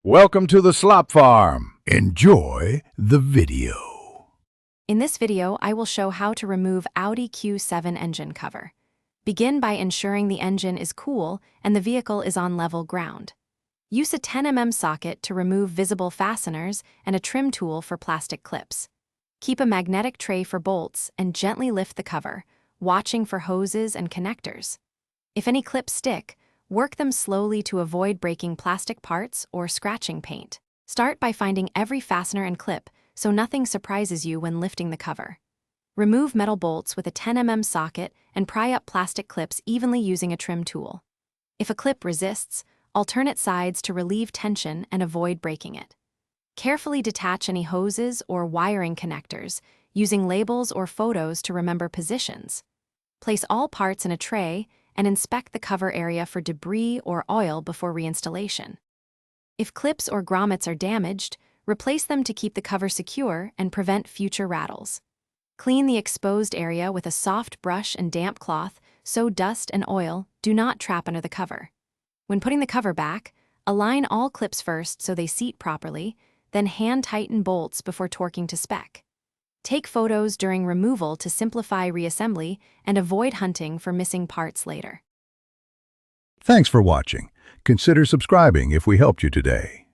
Welcome to the Slop Farm. Enjoy the video. In this video, I will show how to remove Audi Q7 engine cover. Begin by ensuring the engine is cool and the vehicle is on level ground. Use a 10mm socket to remove visible fasteners and a trim tool for plastic clips. Keep a magnetic tray for bolts and gently lift the cover, watching for hoses and connectors. If any clips stick, work them slowly to avoid breaking plastic parts or scratching paint. Start by finding every fastener and clip so nothing surprises you when lifting the cover. Remove metal bolts with a 10mm socket and pry up plastic clips evenly using a trim tool. If a clip resists, alternate sides to relieve tension and avoid breaking it. Carefully detach any hoses or wiring connectors, using labels or photos to remember positions. Place all parts in a tray and inspect the cover area for debris or oil before reinstallation. If clips or grommets are damaged, replace them to keep the cover secure and prevent future rattles. Clean the exposed area with a soft brush and damp cloth so dust and oil do not trap under the cover. When putting the cover back, align all clips first so they seat properly, then hand tighten bolts before torquing to spec. Take photos during removal to simplify reassembly and avoid hunting for missing parts later. Thanks for watching. Consider subscribing if we helped you today.